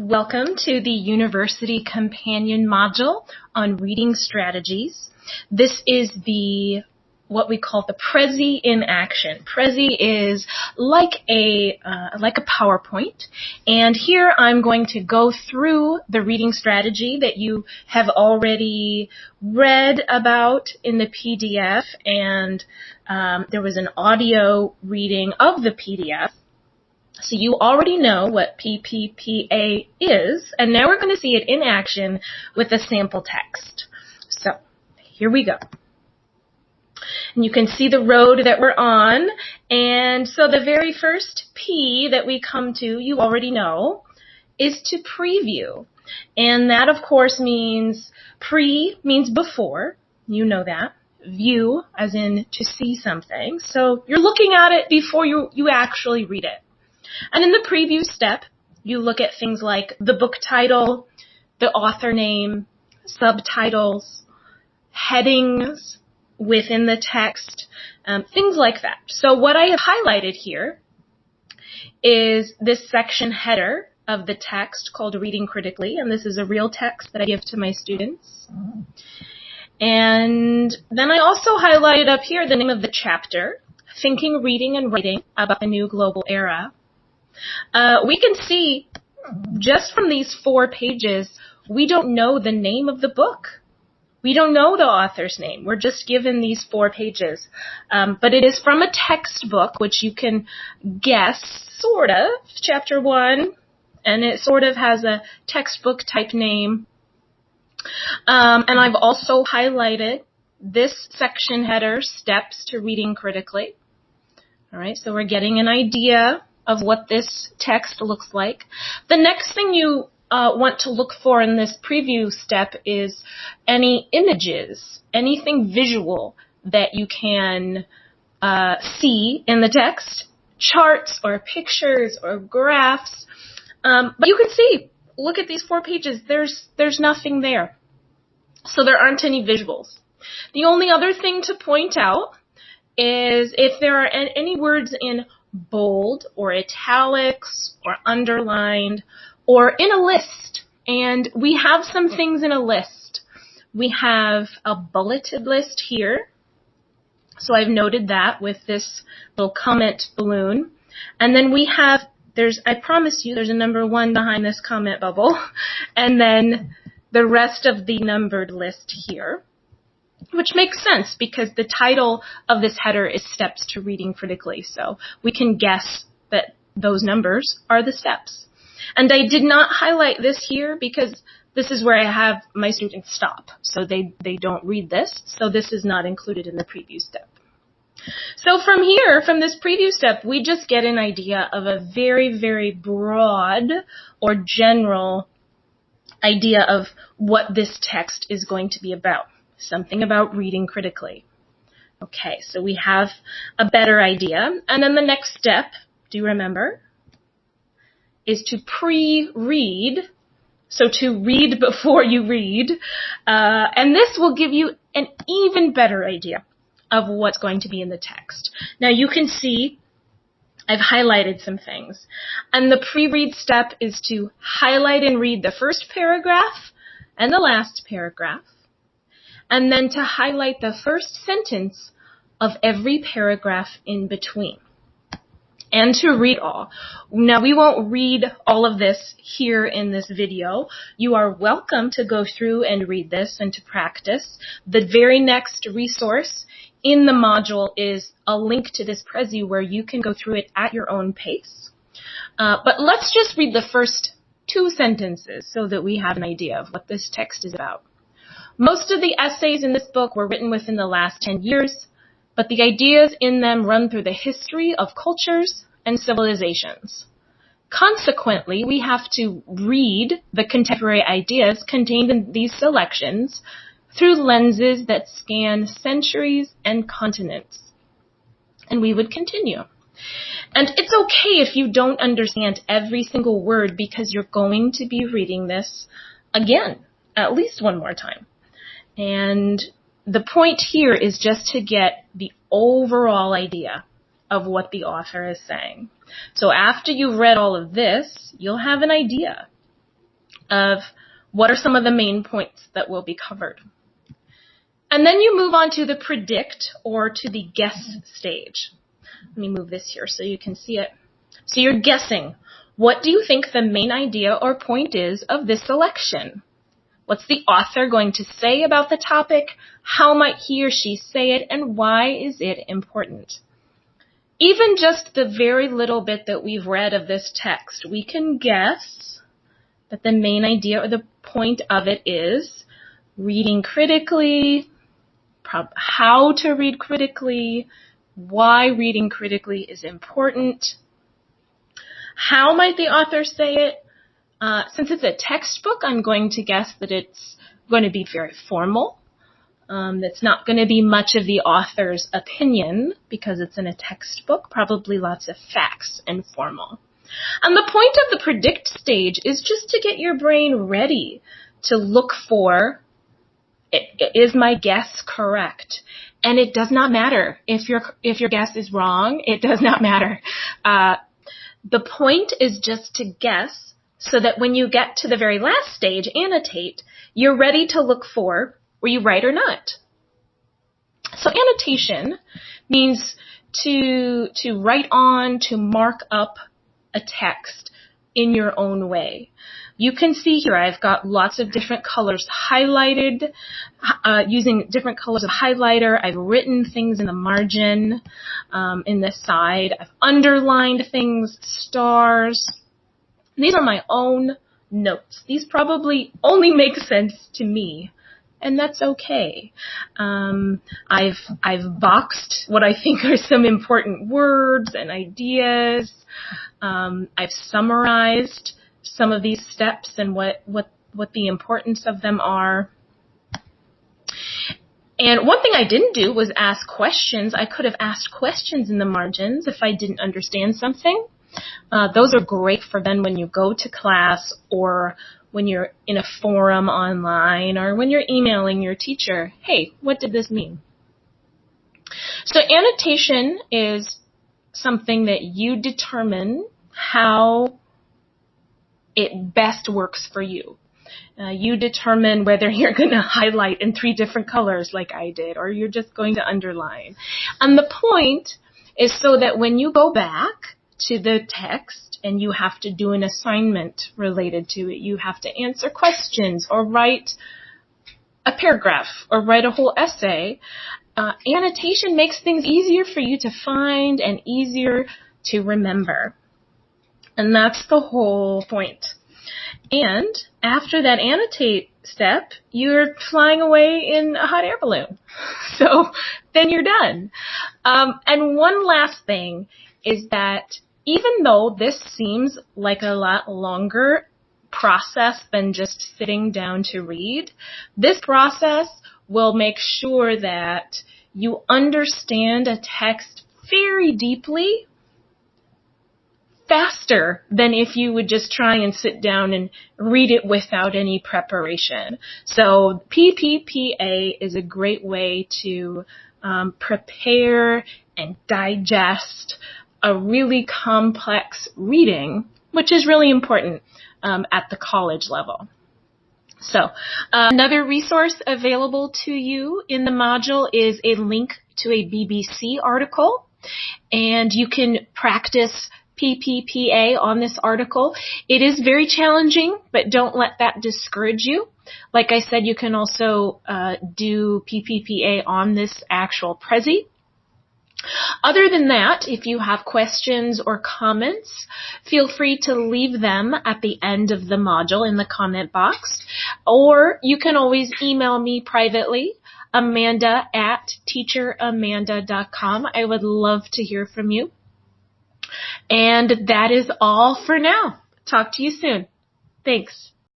Welcome to the University Companion module on reading strategies. This is what we call the Prezi in action. Prezi is like a PowerPoint, and here I'm going to go through the reading strategy that you have already read about in the PDF, and there was an audio reading of the PDF. So you already know what PPPA is, and now we're going to see it in action with a sample text. So here we go. And you can see the road that we're on, and so the very first P that we come to, you already know, is to preview. And that, of course, means pre means before. You know that. View, as in to see something. So you're looking at it before you actually read it. And in the preview step, you look at things like the book title, the author name, subtitles, headings within the text, things like that. So what I have highlighted here is this section header of the text called Reading Critically, and this is a real text that I give to my students. And then I also highlighted up here the name of the chapter, Thinking, Reading, and Writing About the New Global Era. We can see just from these 4 pages, we don't know the name of the book. We don't know the author's name. We're just given these 4 pages. But it is from a textbook, which you can guess, sort of, chapter 1, and it sort of has a textbook type name. And I've also highlighted this section header, Steps to Reading Critically. All right, so we're getting an idea of what this text looks like. The next thing you want to look for in this preview step is any images, anything visual that you can see in the text, charts or pictures or graphs. But you can see, look at these 4 pages, there's nothing there. So there aren't any visuals. The only other thing to point out is if there are any words in bold or italics or underlined or in a list. And we have some things in a list. We have a bulleted list here. So I've noted that with this little comment balloon. And then we have, I promise you, there's a number 1 behind this comment bubble. And then the rest of the numbered list here, which makes sense because the title of this header is Steps to Reading Critically. So we can guess that those numbers are the steps. And I did not highlight this here because this is where I have my students stop. So they don't read this. So this is not included in the preview step. So from here, from this preview step, we just get an idea of a very, very broad or general idea of what this text is going to be about. Something about reading critically. Okay, so we have a better idea. And then the next step, do you remember, is to pre-read. So to read before you read. And this will give you an even better idea of what's going to be in the text. Now you can see I've highlighted some things. And the pre-read step is to highlight and read the first paragraph and the last paragraph. And then to highlight the first sentence of every paragraph in between. And to read all. Now, we won't read all of this here in this video. You are welcome to go through and read this and to practice. The very next resource in the module is a link to this Prezi where you can go through it at your own pace. But let's just read the first 2 sentences so that we have an idea of what this text is about. Most of the essays in this book were written within the last 10 years, but the ideas in them run through the history of cultures and civilizations. Consequently, we have to read the contemporary ideas contained in these selections through lenses that scan centuries and continents. And we would continue. And it's okay if you don't understand every single word because you're going to be reading this again, at least 1 more time. And the point here is just to get the overall idea of what the author is saying. So after you've read all of this, you'll have an idea. of what are some of the main points that will be covered. And then you move on to the predict or to the guess stage. Let me move this here so you can see it. So you're guessing. What do you think the main idea or point is of this selection? What's the author going to say about the topic? How might he or she say it? And why is it important? Even just the very little bit that we've read of this text, we can guess that the main idea or the point of it is reading critically, how to read critically, why reading critically is important. How might the author say it? Since it's a textbook, I'm going to guess that it's going to be very formal. It's not going to be much of the author's opinion because it's in a textbook, probably lots of facts and formal. And the point of the predict stage is just to get your brain ready to look for, is my guess correct? And it does not matter if your guess is wrong. It does not matter. The point is just to guess so that when you get to the very last stage, annotate, you're ready to look for, were you right or not? So annotation means to write on, to mark up a text in your own way. You can see here I've got lots of different colors highlighted, using different colors of highlighter. I've written things in the margin, in the side. I've underlined things, stars. These are my own notes. These probably only make sense to me, and that's okay. I've boxed what I think are some important words and ideas. I've summarized some of these steps and what the importance of them are. And one thing I didn't do was ask questions. I could have asked questions in the margins if I didn't understand something. Those are great for then when you go to class or when you're in a forum online or when you're emailing your teacher. Hey, what did this mean? So annotation is something that you determine how it best works for you. You determine whether you're going to highlight in 3 different colors like I did, or you're just going to underline. And the point is so that when you go back to the text and you have to do an assignment related to it, you have to answer questions or write a paragraph or write a whole essay, annotation makes things easier for you to find and easier to remember. And that's the whole point. And after that annotate step, you're flying away in a hot air balloon. So then you're done. And one last thing is that even though this seems like a lot longer process than just sitting down to read, this process will make sure that you understand a text very deeply, faster than if you would just try and sit down and read it without any preparation. So PPPA is a great way to prepare and digest a really complex reading, which is really important at the college level. So another resource available to you in the module is a link to a BBC article, and you can practice PPPA on this article. It is very challenging, but don't let that discourage you. Like I said, you can also do PPPA on this actual Prezi. Other than that, if you have questions or comments, feel free to leave them at the end of the module in the comment box, or you can always email me privately, amanda@teacheramanda.com. I would love to hear from you. And that is all for now. Talk to you soon. Thanks.